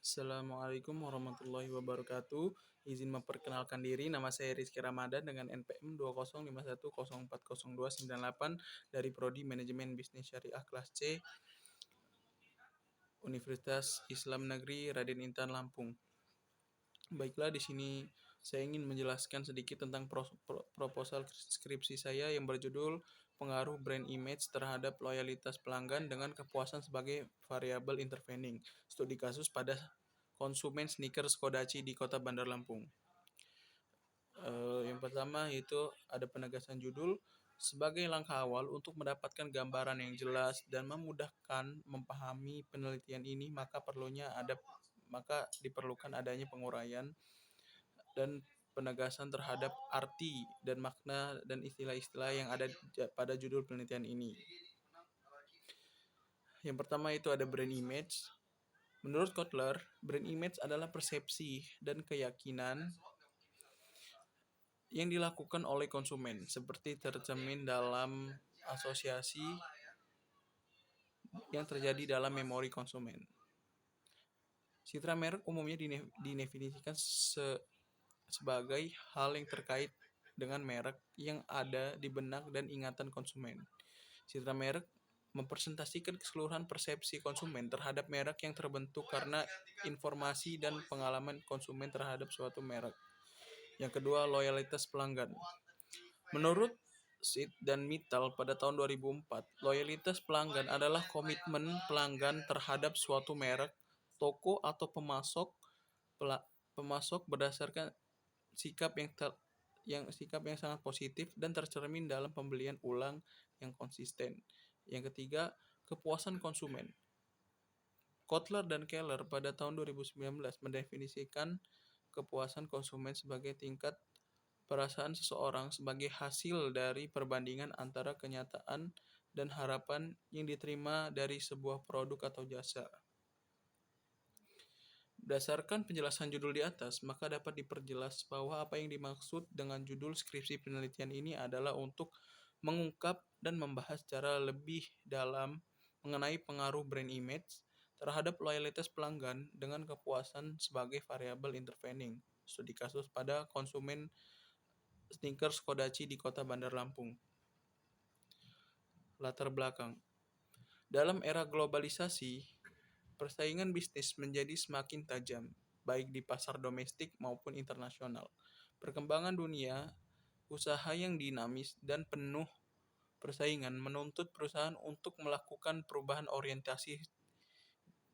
Assalamualaikum warahmatullahi wabarakatuh. Izin memperkenalkan diri, nama saya Rizky Ramadan dengan NPM 2051040298 dari Prodi Manajemen Bisnis Syariah kelas C, Universitas Islam Negeri Raden Intan Lampung. Baiklah, di sini saya ingin menjelaskan sedikit tentang proposal skripsi saya yang berjudul Pengaruh Brand Image terhadap Loyalitas Pelanggan dengan Kepuasan sebagai Variabel Intervening. Studi kasus pada konsumen sneakers Kodachi di Kota Bandar Lampung. Yang pertama yaitu ada penegasan judul. Sebagai langkah awal untuk mendapatkan gambaran yang jelas dan memudahkan memahami penelitian ini, maka diperlukan adanya penguraian dan penegasan terhadap arti dan makna dan istilah-istilah yang ada pada judul penelitian ini. Yang pertama itu ada brand image. Menurut Kotler, brand image adalah persepsi dan keyakinan yang dilakukan oleh konsumen, seperti tercermin dalam asosiasi yang terjadi dalam memori konsumen. Citra merek umumnya didefinisikan sebagai hal yang terkait dengan merek yang ada di benak dan ingatan konsumen. Citra merek mempresentasikan keseluruhan persepsi konsumen terhadap merek yang terbentuk karena informasi dan pengalaman konsumen terhadap suatu merek. Yang kedua, loyalitas pelanggan. Menurut Sid dan Mittal pada tahun 2004, loyalitas pelanggan adalah komitmen pelanggan terhadap suatu merek, toko atau pemasok berdasarkan sikap yang sangat positif dan tercermin dalam pembelian ulang yang konsisten. Yang ketiga, kepuasan konsumen. Kotler dan Keller pada tahun 2019 mendefinisikan kepuasan konsumen sebagai tingkat perasaan seseorang sebagai hasil dari perbandingan antara kenyataan dan harapan yang diterima dari sebuah produk atau jasa. Berdasarkan penjelasan judul di atas, maka dapat diperjelas bahwa apa yang dimaksud dengan judul skripsi penelitian ini adalah untuk mengungkap dan membahas secara lebih dalam mengenai pengaruh brand image terhadap loyalitas pelanggan dengan kepuasan sebagai variabel intervening. Studi kasus pada konsumen sneakers Kodachi di Kota Bandar Lampung. Latar belakang. Dalam era globalisasi, persaingan bisnis menjadi semakin tajam, baik di pasar domestik maupun internasional. Perkembangan dunia usaha yang dinamis dan penuh persaingan menuntut perusahaan untuk melakukan perubahan orientasi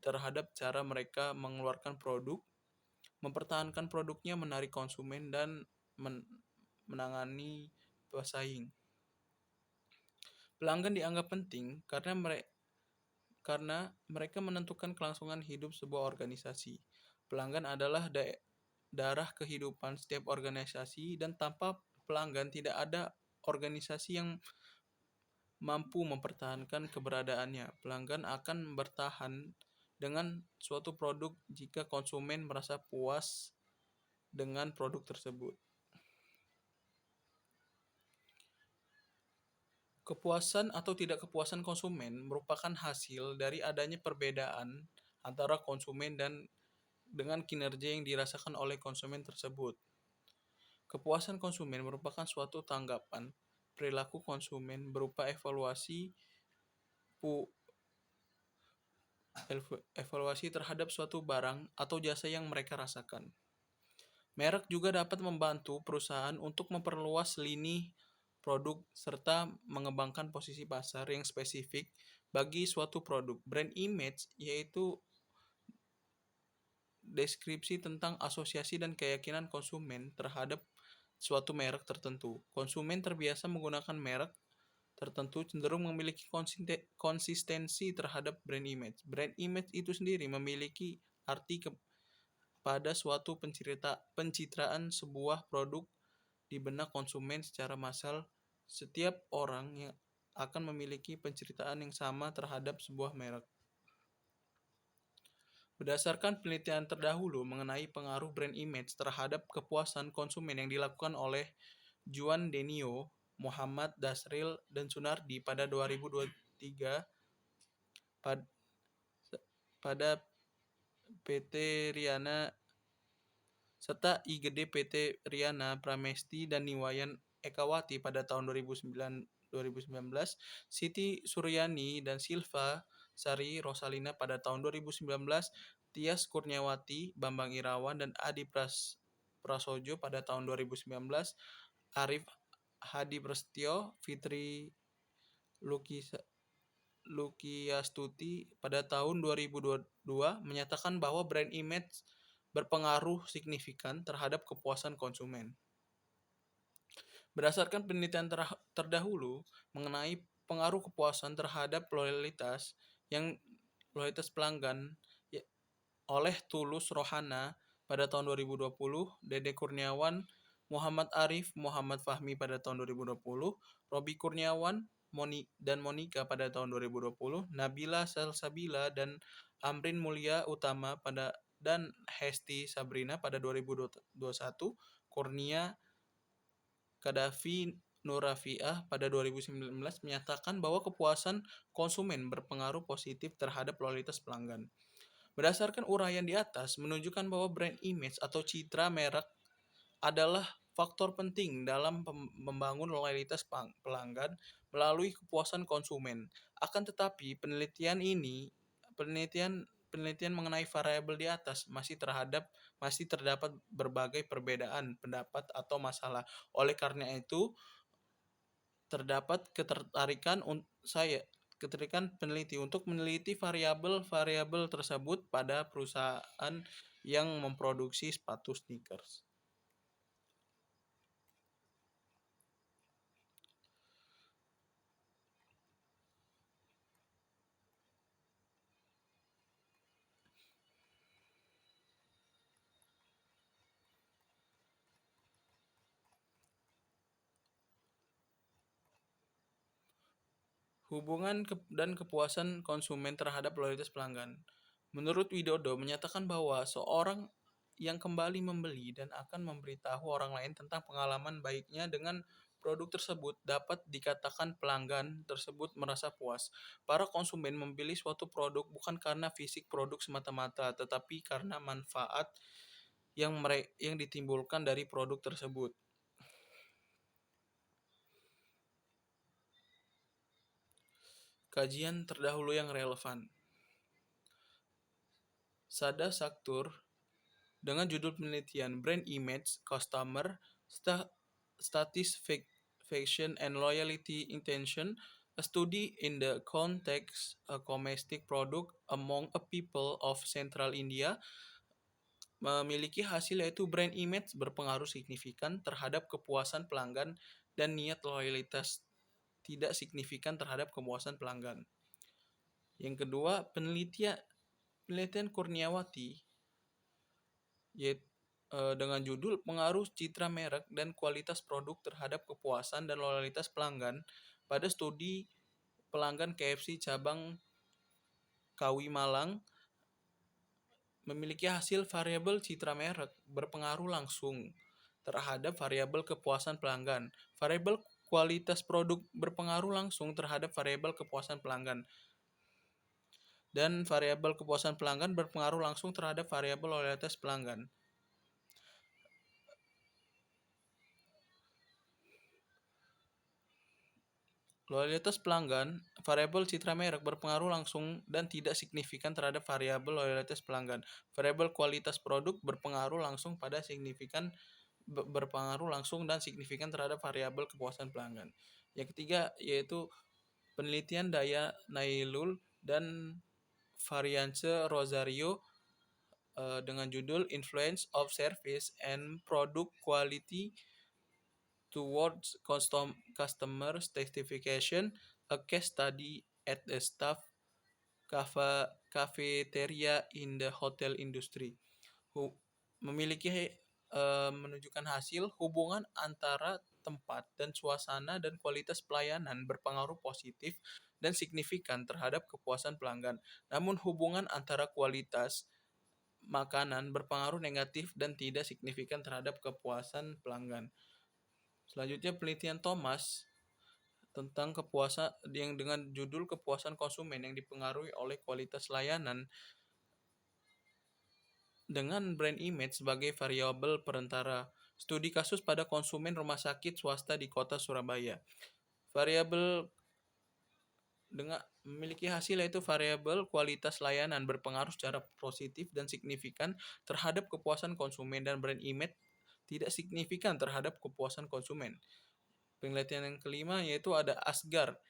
terhadap cara mereka mengeluarkan produk, mempertahankan produknya, menarik konsumen, dan menangani pesaing. Pelanggan dianggap penting karena mereka menentukan kelangsungan hidup sebuah organisasi. Pelanggan adalah darah kehidupan setiap organisasi, dan tanpa pelanggan tidak ada organisasi yang mampu mempertahankan keberadaannya. Pelanggan akan bertahan dengan suatu produk jika konsumen merasa puas dengan produk tersebut. Kepuasan atau tidak kepuasan konsumen merupakan hasil dari adanya perbedaan antara konsumen dan dengan kinerja yang dirasakan oleh konsumen tersebut. Kepuasan konsumen merupakan suatu tanggapan perilaku konsumen berupa evaluasi terhadap suatu barang atau jasa yang mereka rasakan. Merek juga dapat membantu perusahaan untuk memperluas lini produk serta mengembangkan posisi pasar yang spesifik bagi suatu produk. Brand image yaitu deskripsi tentang asosiasi dan keyakinan konsumen terhadap suatu merek tertentu. Konsumen terbiasa menggunakan merek tertentu cenderung memiliki konsistensi terhadap brand image. Brand image itu sendiri memiliki arti pada suatu pencitraan sebuah produk di benak konsumen secara massal. Setiap orang yang akan memiliki penceritaan yang sama terhadap sebuah merek. Berdasarkan penelitian terdahulu mengenai pengaruh brand image terhadap kepuasan konsumen yang dilakukan oleh Juan Denio, Muhammad Dasril, dan Sunardi pada 2023, pada PT Riana serta IGD PT Riana Pramesti dan Niwayan Ekawati pada tahun 2009, Siti Suryani dan Silva Sari Rosalina pada tahun 2019, Tias Kurniawati, Bambang Irawan, dan Adi Prasojo pada tahun 2019, Arif Hadi Prasetyo, Fitri Lukiastuti pada tahun 2022 menyatakan bahwa brand image berpengaruh signifikan terhadap kepuasan konsumen. Berdasarkan penelitian terdahulu mengenai pengaruh kepuasan terhadap loyalitas pelanggan oleh Tulus Rohana pada tahun 2020, Dede Kurniawan, Muhammad Arif, Muhammad Fahmi pada tahun 2020, Robi Kurniawan, dan Monica pada tahun 2020, Nabila Salsabila dan Amrin Mulia Utama dan Hesti Sabrina pada 2021, Kurnia Kadafi Nurafiah pada 2019 menyatakan bahwa kepuasan konsumen berpengaruh positif terhadap loyalitas pelanggan. Berdasarkan uraian di atas, menunjukkan bahwa brand image atau citra merek adalah faktor penting dalam membangun loyalitas pelanggan melalui kepuasan konsumen. Akan tetapi, penelitian mengenai variabel di atas masih terdapat berbagai perbedaan pendapat atau masalah. Oleh karena itu, terdapat ketertarikan peneliti untuk meneliti variabel-variabel tersebut pada perusahaan yang memproduksi sepatu sneakers. Hubungan dan kepuasan konsumen terhadap loyalitas pelanggan. Menurut Widodo menyatakan bahwa seorang yang kembali membeli dan akan memberitahu orang lain tentang pengalaman baiknya dengan produk tersebut dapat dikatakan pelanggan tersebut merasa puas. Para konsumen membeli suatu produk bukan karena fisik produk semata-mata, tetapi karena manfaat yang ditimbulkan dari produk tersebut. Kajian terdahulu yang relevan. Sada Saktur dengan judul penelitian Brand Image, Customer Satisfaction and Loyalty Intention, a study in the context a domestic product among a people of Central India, memiliki hasil yaitu brand image berpengaruh signifikan terhadap kepuasan pelanggan dan niat loyalitas tidak signifikan terhadap kepuasan pelanggan. Yang kedua, penelitian Kurniawati dengan judul Pengaruh Citra Merek dan Kualitas Produk Terhadap Kepuasan dan Loyalitas Pelanggan pada studi pelanggan KFC cabang Kawi Malang memiliki hasil variabel citra merek berpengaruh langsung terhadap variabel kepuasan pelanggan. Variabel kualitas produk berpengaruh langsung terhadap variabel kepuasan pelanggan. Dan variabel kepuasan pelanggan berpengaruh langsung terhadap variabel loyalitas pelanggan. Loyalitas pelanggan, variabel citra merek berpengaruh langsung dan tidak signifikan terhadap variabel loyalitas pelanggan. Variabel kualitas produk berpengaruh langsung dan signifikan terhadap variabel kepuasan pelanggan. Yang ketiga yaitu penelitian Daya Nailul dan Variance Rosario dengan judul Influence of Service and Product Quality Towards Customer Satisfaction, a case study at the staff cafeteria in the hotel industry. Menunjukkan hasil hubungan antara tempat dan suasana dan kualitas pelayanan berpengaruh positif dan signifikan terhadap kepuasan pelanggan. Namun hubungan antara kualitas makanan berpengaruh negatif dan tidak signifikan terhadap kepuasan pelanggan. Selanjutnya penelitian Thomas tentang kepuasan yang dengan judul kepuasan konsumen yang dipengaruhi oleh kualitas layanan dengan brand image sebagai variabel perantara. Studi kasus pada konsumen rumah sakit swasta di kota Surabaya. Variabel dengan memiliki hasil yaitu variabel kualitas layanan berpengaruh secara positif dan signifikan terhadap kepuasan konsumen, dan brand image tidak signifikan terhadap kepuasan konsumen. Penelitian yang kelima yaitu ada Asgar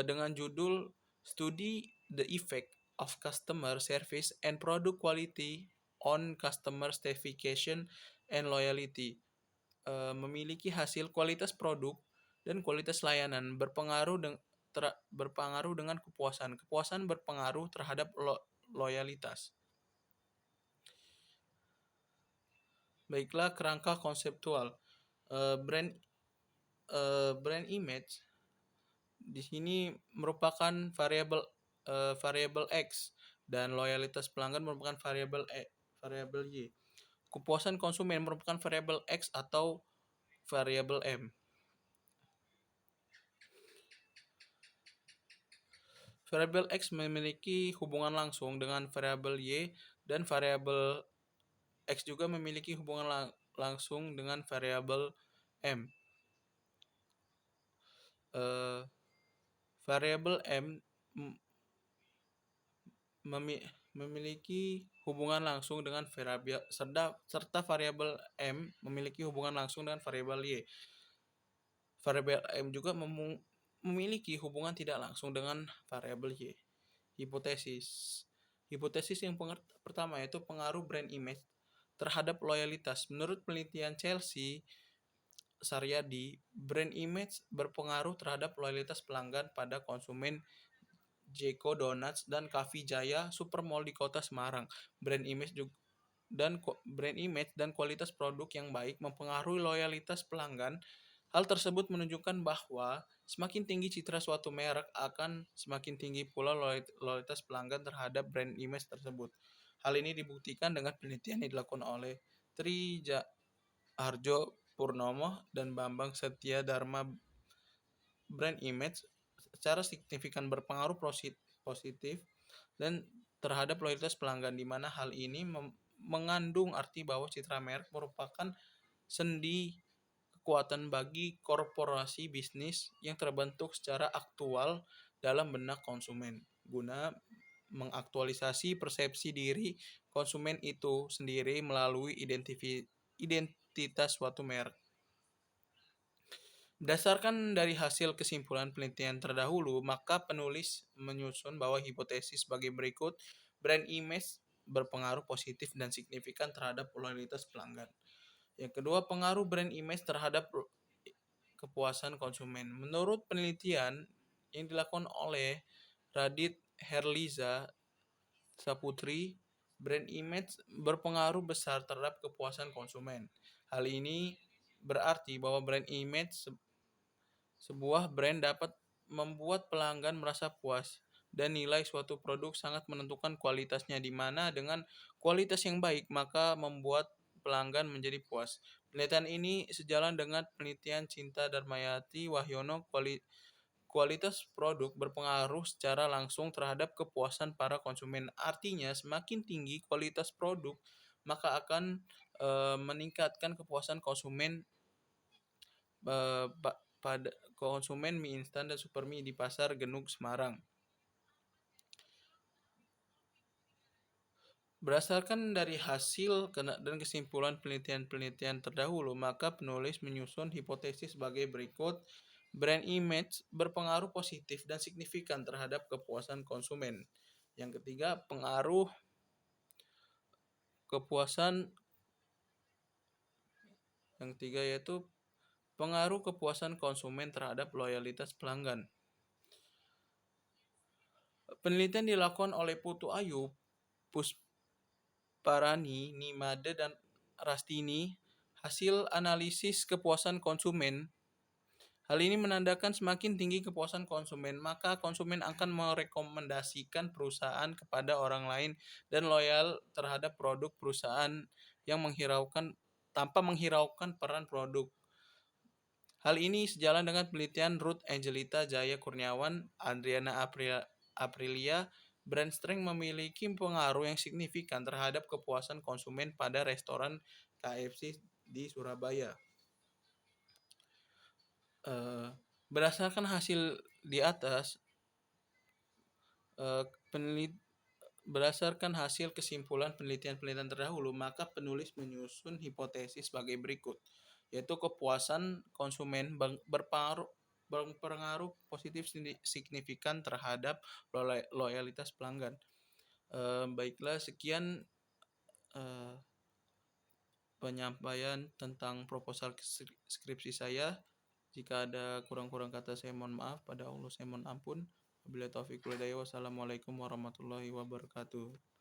dengan judul Study the Effect of Customer Service and Product Quality on Customer Satisfaction and Loyalty. Memiliki hasil kualitas produk dan kualitas layanan berpengaruh dengan kepuasan. Kepuasan berpengaruh terhadap loyalitas. Baiklah, kerangka konseptual. Brand image di sini merupakan variabel X, dan loyalitas pelanggan merupakan variabel Y. Kepuasan konsumen merupakan variabel X atau variabel M. Variabel X memiliki hubungan langsung dengan variabel Y, dan variabel X juga memiliki hubungan langsung dengan variabel M. Variabel M memiliki hubungan langsung dengan variabel serta variabel M memiliki hubungan langsung dengan variabel Y. Variabel M juga memiliki hubungan tidak langsung dengan variabel Y. Hipotesis yang pertama yaitu pengaruh brand image terhadap loyalitas. Menurut penelitian Chelsea Saryadi, brand image berpengaruh terhadap loyalitas pelanggan pada konsumen Jeko Donuts dan Cafe Jaya Supermall di Kota Semarang. Brand image dan kualitas produk yang baik mempengaruhi loyalitas pelanggan. Hal tersebut menunjukkan bahwa semakin tinggi citra suatu merek, akan semakin tinggi pula loyalitas pelanggan terhadap brand image tersebut. Hal ini dibuktikan dengan penelitian yang dilakukan oleh Tri Harjo Purnomo dan Bambang Setia Dharma. Brand image secara signifikan berpengaruh positif dan terhadap loyalitas pelanggan, di mana hal ini mengandung arti bahwa citra merek merupakan sendi kekuatan bagi korporasi bisnis yang terbentuk secara aktual dalam benak konsumen, guna mengaktualisasi persepsi diri konsumen itu sendiri melalui identitas suatu merek. Berdasarkan dari hasil kesimpulan penelitian terdahulu, maka penulis menyusun bahwa hipotesis sebagai berikut. Brand image berpengaruh positif dan signifikan terhadap loyalitas pelanggan. Yang kedua, pengaruh brand image terhadap kepuasan konsumen. Menurut penelitian yang dilakukan oleh Radit Herliza Saputri, brand image berpengaruh besar terhadap kepuasan konsumen. Hal ini berarti bahwa brand image sebuah brand dapat membuat pelanggan merasa puas, dan nilai suatu produk sangat menentukan kualitasnya, di mana dengan kualitas yang baik maka membuat pelanggan menjadi puas. Penelitian ini sejalan dengan penelitian Cinta Darmayati Wahyono. Kualitas produk berpengaruh secara langsung terhadap kepuasan para konsumen. Artinya, semakin tinggi kualitas produk, maka akan meningkatkan kepuasan konsumen pada konsumen mie instan dan super mie di Pasar Genuk Semarang. Berdasarkan dari hasil dan kesimpulan penelitian terdahulu, maka penulis menyusun hipotesis sebagai berikut. Brand image berpengaruh positif dan signifikan terhadap kepuasan konsumen. Yang ketiga, pengaruh kepuasan. Yang ketiga yaitu pengaruh kepuasan konsumen terhadap loyalitas pelanggan. Penelitian dilakukan oleh Putu Ayu, Pusparani, Nimade, dan Rastini. Hasil analisis kepuasan konsumen. Hal ini menandakan semakin tinggi kepuasan konsumen, maka konsumen akan merekomendasikan perusahaan kepada orang lain dan loyal terhadap produk perusahaan yang tanpa menghiraukan peran produk. Hal ini sejalan dengan penelitian Ruth Angelita Jaya Kurniawan, Adriana Aprilia, Brand strength memiliki pengaruh yang signifikan terhadap kepuasan konsumen pada restoran KFC di Surabaya. Eh, Berdasarkan hasil di atas, eh, penelit- berdasarkan hasil kesimpulan penelitian-penelitian terdahulu, maka penulis menyusun hipotesis sebagai berikut, yaitu kepuasan konsumen berpengaruh positif signifikan terhadap loyalitas pelanggan. Baiklah, sekian eh, penyampaian tentang proposal skripsi saya. Jika ada kurang-kurang kata saya mohon maaf, pada Allah saya mohon ampun. Wabillahi taufiq wal hidayah. Wassalamualaikum warahmatullahi wabarakatuh.